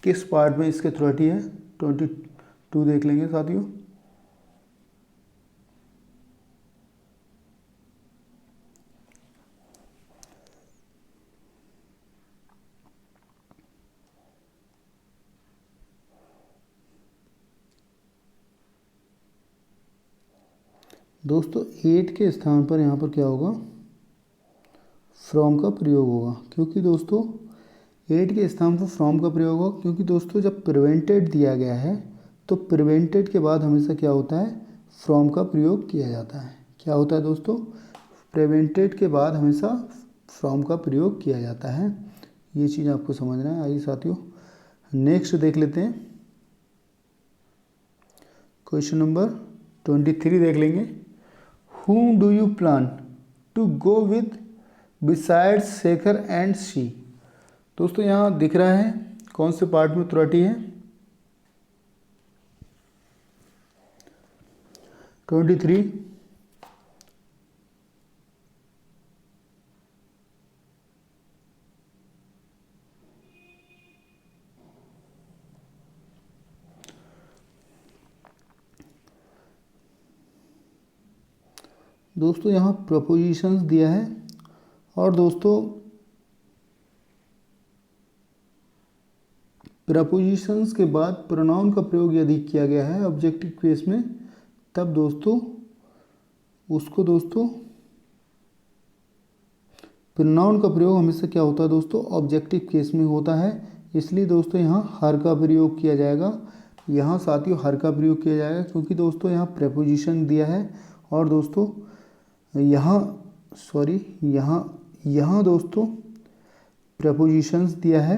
किस पार्ट में इसके त्रुटि है। 22 देख लेंगे साथियों। दोस्तों 8 के स्थान पर यहाँ पर क्या होगा, फ्रॉम का प्रयोग होगा। क्योंकि दोस्तों 8 के स्थान पर फ्रॉम का प्रयोग होगा, क्योंकि दोस्तों जब प्रिवेंटेड दिया गया है तो प्रिवेंटेड के बाद हमेशा क्या होता है, फ्रॉम का प्रयोग किया जाता है। क्या होता है दोस्तों, प्रिवेंटेड के बाद हमेशा फ्रॉम का प्रयोग किया जाता है। ये चीज़ आपको समझना है। आइए साथियों नेक्स्ट देख लेते हैं। क्वेश्चन नंबर 23 देख लेंगे। Whom do you plan to go with besides Shekhar and she. दोस्तों यहाँ दिख रहा है कौन से पार्ट में त्रुटि है। 23 दोस्तों यहाँ प्रपोजिशंस दिया है और दोस्तों प्रपोजिशंस के बाद प्रोनाउन का प्रयोग यदि किया गया है ऑब्जेक्टिव केस में, तब दोस्तों उसको दोस्तों प्रोनाउन का प्रयोग हमेशा क्या होता है दोस्तों, ऑब्जेक्टिव केस में होता है। इसलिए दोस्तों यहाँ हर का प्रयोग किया जाएगा, यहाँ साथियों हर का प्रयोग किया जाएगा, क्योंकि दोस्तों यहाँ प्रेपोजिशन दिया है और दोस्तों यहाँ दोस्तों प्रपोजिशंस दिया है।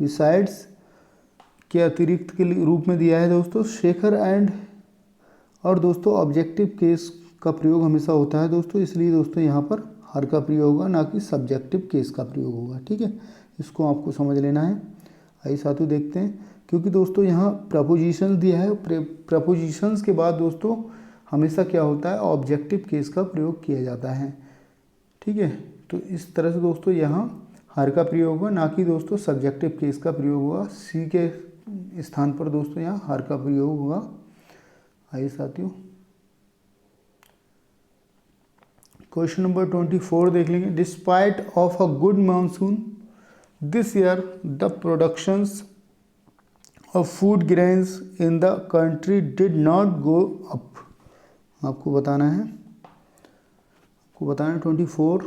बिसाइड्स के अतिरिक्त के रूप में दिया है दोस्तों शेखर एंड, और दोस्तों ऑब्जेक्टिव केस का प्रयोग हमेशा होता है दोस्तों, इसलिए दोस्तों यहाँ पर हर का प्रयोग होगा, ना कि सब्जेक्टिव केस का प्रयोग होगा। ठीक है, इसको आपको समझ लेना है। आइए साथियों देखते हैं, क्योंकि दोस्तों यहाँ प्रपोजिशंस दिया है, प्रपोजिशंस के बाद दोस्तों हमेशा क्या होता है, ऑब्जेक्टिव केस का प्रयोग किया जाता है। ठीक है, तो इस तरह से दोस्तों यहाँ हर का प्रयोग होगा, ना कि दोस्तों सब्जेक्टिव केस का प्रयोग होगा। सी के स्थान पर दोस्तों यहाँ हर का प्रयोग होगा। आइए साथियों क्वेश्चन नंबर 24 देख लेंगे। Despite of a good monsoon this year the productions of food grains in the country did not go up. आपको बताना है 24।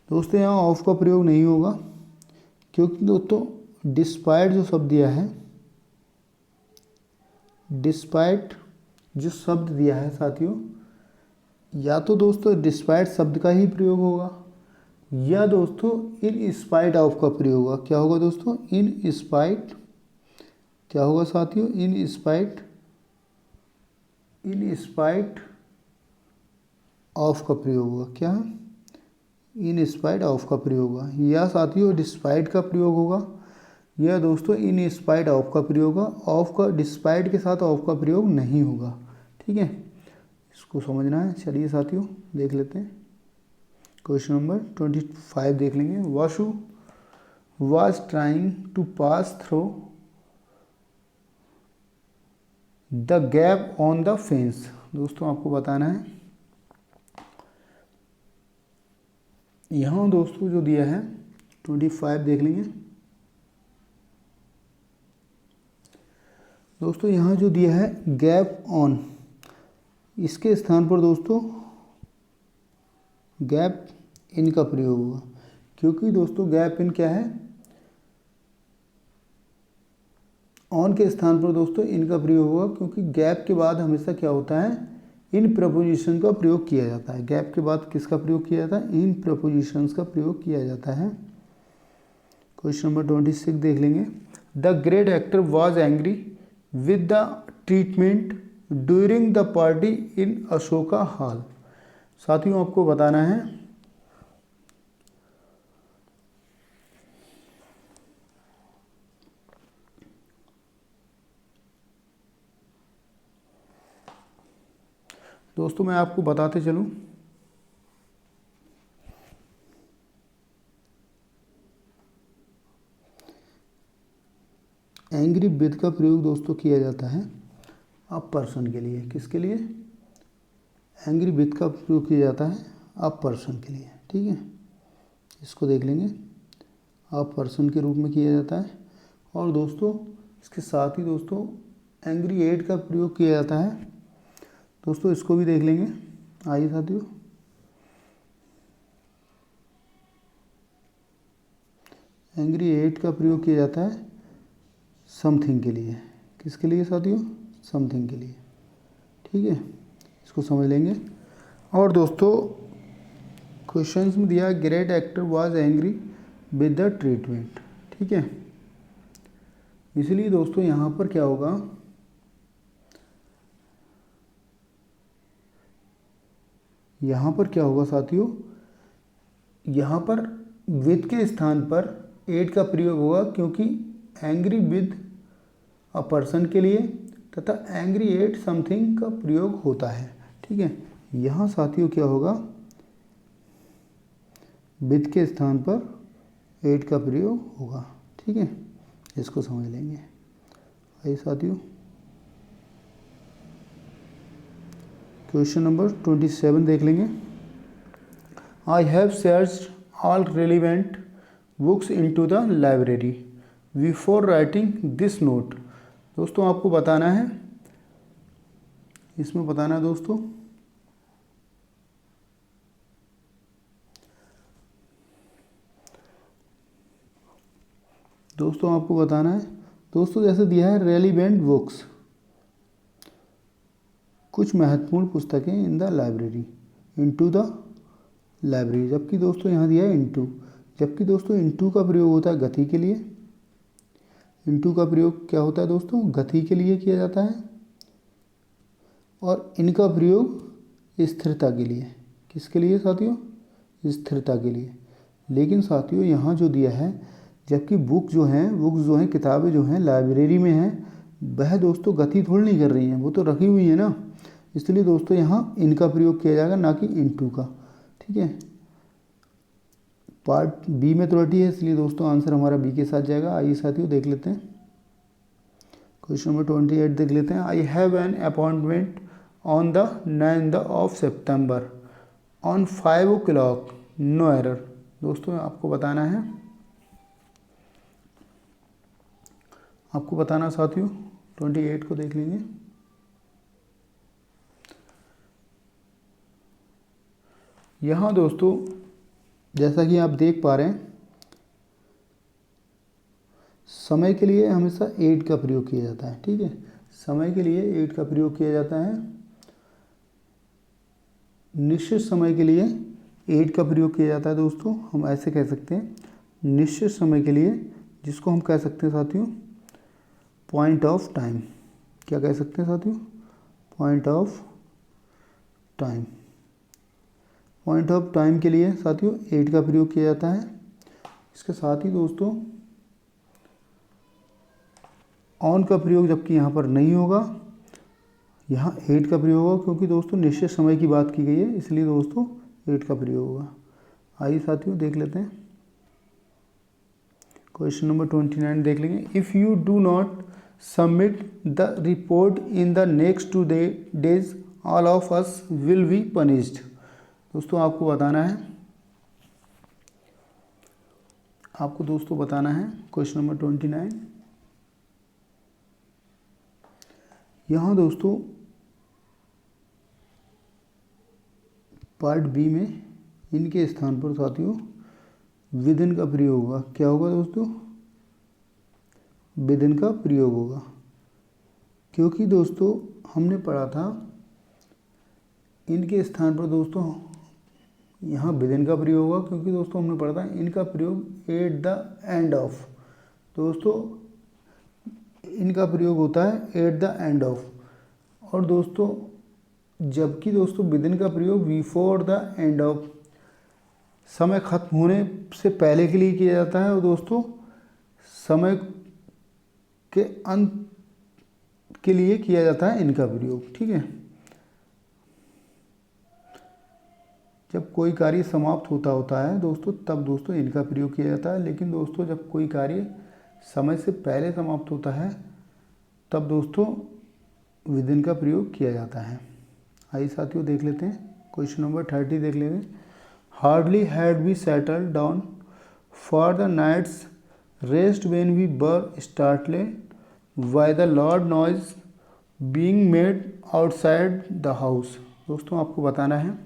दोस्तों यहाँ ऑफ का प्रयोग नहीं होगा, क्योंकि दोस्तों डिस्पाइट जो शब्द दिया है, डिस्पाइट जो शब्द दिया है साथियों, या तो दोस्तों डिस्पाइट शब्द का ही प्रयोग होगा, या दोस्तों इन स्पाइट ऑफ का प्रयोग होगा। क्या होगा दोस्तों, इन स्पाइट, क्या होगा साथियों, इन स्पाइट ऑफ का प्रयोग होगा। क्या, इन स्पाइट ऑफ का प्रयोग होगा, या साथियों डिस्पाइट का प्रयोग होगा, या दोस्तों इन स्पाइट ऑफ का प्रयोग होगा। ऑफ का, डिस्पाइट के साथ ऑफ का प्रयोग नहीं होगा। ठीक है, इसको समझना है। चलिए साथियों देख लेते हैं क्वेश्चन नंबर 25 देख लेंगे। Vasu was trying to pass through the gap on the fence। दोस्तों आपको बताना है, यहाँ दोस्तों जो दिया है 25 देख लेंगे। दोस्तों यहाँ जो दिया है गैप ऑन, इसके स्थान पर दोस्तों गैप इन का प्रयोग होगा, क्योंकि दोस्तों गैप इन क्या है, ऑन के स्थान पर दोस्तों इन का प्रयोग होगा, क्योंकि गैप के बाद हमेशा क्या होता है, इन प्रपोजिशन का प्रयोग किया जाता है। गैप के बाद किसका प्रयोग किया जाता है, इन प्रपोजिशंस का प्रयोग किया जाता है। क्वेश्चन नंबर 26 देख लेंगे। The great actor was angry with the treatment during the party in Ashoka hall. साथियों आपको बताना है दोस्तों, मैं आपको बताते चलूं, एंग्री विद का प्रयोग दोस्तों किया जाता है अ पर्सन के लिए। किसके लिए, एंग्री विद का प्रयोग किया जाता है अ पर्सन के लिए। ठीक है, इसको देख लेंगे, अ पर्सन के रूप में किया जाता है। और दोस्तों इसके साथ ही दोस्तों एंग्री एट का प्रयोग किया जाता है दोस्तों, इसको भी देख लेंगे। आइए साथियों, एंग्री एट का प्रयोग किया जाता है समथिंग के लिए। किसके लिए साथियों, समथिंग के लिए। ठीक है, इसको समझ लेंगे। और दोस्तों क्वेश्चंस में दिया great actor was angry with the treatment. ठीक है, इसलिए दोस्तों यहाँ पर क्या होगा, यहाँ पर क्या होगा साथियों, यहाँ पर विद के स्थान पर एट का प्रयोग होगा क्योंकि एंग्री विद अ पर्सन के लिए तथा एंग्री एट समथिंग का प्रयोग होता है। ठीक है, यहाँ साथियों क्या होगा, विद के स्थान पर एट का प्रयोग होगा। ठीक है, इसको समझ लेंगे। आइए साथियों, क्वेश्चन नंबर 27 देख लेंगे। I have searched all relevant books into the library before writing this note. दोस्तों आपको बताना है, इसमें बताना है दोस्तों आपको बताना है दोस्तों, जैसे दिया है रेलिवेंट बुक्स, कुछ महत्वपूर्ण पुस्तकें in the library, into the library, जबकि दोस्तों यहाँ दिया है इनटू, जबकि दोस्तों इनटू का प्रयोग होता है गति के लिए। इनटू का प्रयोग क्या होता है दोस्तों, गति के लिए किया जाता है, और इनका प्रयोग स्थिरता के लिए। किसके लिए साथियों, स्थिरता के लिए। लेकिन साथियों यहाँ जो दिया है, जबकि बुक्स जो हैं किताबें जो हैं लाइब्रेरी में हैं, वह दोस्तों गति थोड़ी नहीं कर रही हैं, वो तो रखी हुई है ना, इसलिए दोस्तों यहाँ इनका प्रयोग किया जाएगा, ना कि इनटू का। ठीक है, पार्ट बी में त्रुटि है, इसलिए दोस्तों आंसर हमारा बी के साथ जाएगा। आइए साथियों देख लेते हैं, क्वेश्चन नंबर 28 देख लेते हैं। I have an appointment on the 9th of September on 5 o'clock, no error. दोस्तों आपको बताना साथियों, 28 को देख लेंगे। यहाँ दोस्तों जैसा कि आप देख पा रहे हैं, समय के लिए हमेशा एट का प्रयोग किया जाता है। ठीक है, समय के लिए एट का प्रयोग किया जाता है, निश्चित समय के लिए एट का प्रयोग किया जाता है। दोस्तों हम ऐसे कह सकते हैं, निश्चित समय के लिए, जिसको हम कह सकते हैं साथियों पॉइंट ऑफ टाइम। क्या कह सकते हैं साथियों, point of time. Point of time के लिए साथियों एट का प्रयोग किया जाता है। इसके साथ ही दोस्तों ऑन का प्रयोग जबकि यहाँ पर नहीं होगा, यहाँ एट का प्रयोग होगा, क्योंकि दोस्तों निश्चित समय की बात की गई है, इसलिए दोस्तों एट का प्रयोग होगा। आइए साथियों देख लेते हैं, क्वेश्चन नंबर 29 देख लेंगे। If you do not submit the report in the next 2 days all of us will be punished. दोस्तों आपको बताना है, क्वेश्चन नंबर 29। यहाँ दोस्तों पार्ट बी में इनके स्थान पर साथियों विदिन का प्रयोग होगा। क्या होगा दोस्तों, विदिन का प्रयोग होगा, क्योंकि दोस्तों हमने पढ़ा था इनके स्थान पर दोस्तों यहाँ विदिन का प्रयोग होगा, क्योंकि दोस्तों हमने पढ़ा था इनका प्रयोग एट द एंड ऑफ। दोस्तों इनका प्रयोग होता है एट द एंड ऑफ, और दोस्तों जबकि दोस्तों विदिन का प्रयोग बिफोर द एंड ऑफ, समय खत्म होने से पहले के लिए किया जाता है, और दोस्तों समय के अंत के लिए किया जाता है इनका प्रयोग। ठीक है, जब कोई कार्य समाप्त होता है दोस्तों, तब दोस्तों इनका प्रयोग किया जाता है। लेकिन दोस्तों जब कोई कार्य समय से पहले समाप्त होता है, तब दोस्तों विदिन का प्रयोग किया जाता है। आइए साथियों देख लेते हैं, क्वेश्चन नंबर 30 देख लेंगे। Hardly had we settled down for the night's rest when we were startled by the loud noise being made outside the house. दोस्तों आपको बताना है,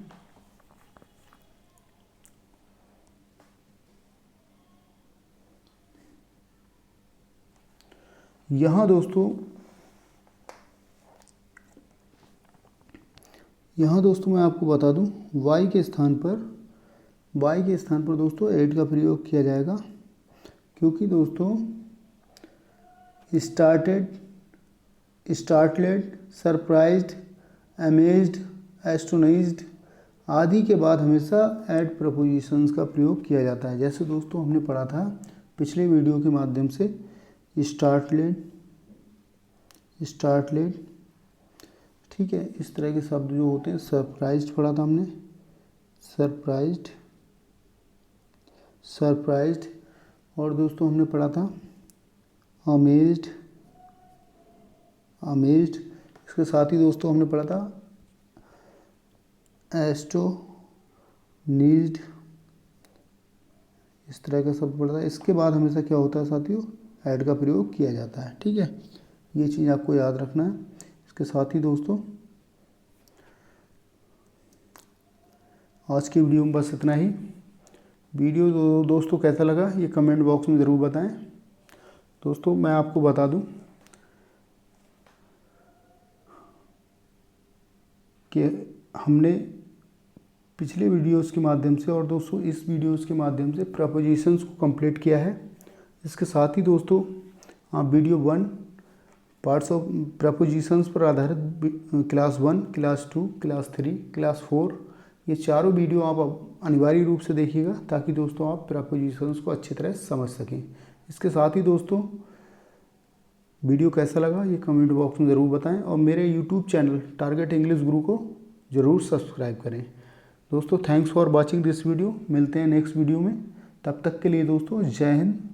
यहाँ दोस्तों मैं आपको बता दूं, वाई के स्थान पर दोस्तों एट का प्रयोग किया जाएगा, क्योंकि दोस्तों स्टार्टलेड, सरप्राइज्ड, अमेज्ड, एस्टोनाइज्ड आदि के बाद हमेशा एड प्रपोजिशंस का प्रयोग किया जाता है। जैसे दोस्तों हमने पढ़ा था पिछले वीडियो के माध्यम से स्टार्टलेट, ठीक है, इस तरह के शब्द जो होते हैं, सरप्राइज्ड पढ़ा था हमने, सरप्राइज्ड, और दोस्तों हमने पढ़ा था अमेज्ड, इसके साथ ही दोस्तों हमने पढ़ा था एस्टोनिज्ड, इस तरह का शब्द पढ़ा था। इसके बाद हमेशा क्या होता है साथियों, ऐड का प्रयोग किया जाता है, ठीक है, ये चीज़ आपको याद रखना है। इसके साथ ही दोस्तों आज की वीडियो में बस इतना ही। वीडियो दोस्तों कैसा लगा ये कमेंट बॉक्स में ज़रूर बताएं। दोस्तों मैं आपको बता दूं कि हमने पिछले वीडियोस के माध्यम से और दोस्तों इस वीडियोस के माध्यम से प्रपोजिशंस को कंप्लीट किया है। इसके साथ ही दोस्तों आप वीडियो 1 पार्ट्स ऑफ प्रपोजिशंस पर आधारित क्लास 1, क्लास 2, क्लास 3, क्लास 4 ये चारों वीडियो आप अनिवार्य रूप से देखिएगा ताकि दोस्तों आप प्रपोजिशंस को अच्छी तरह समझ सकें। इसके साथ ही दोस्तों वीडियो कैसा लगा ये कमेंट बॉक्स में ज़रूर बताएं और मेरे यूट्यूब चैनल टारगेट इंग्लिश गुरु को ज़रूर सब्सक्राइब करें। दोस्तों thanks for watching this video. मिलते हैं नेक्स्ट वीडियो में, तब तक के लिए दोस्तों जय हिंद।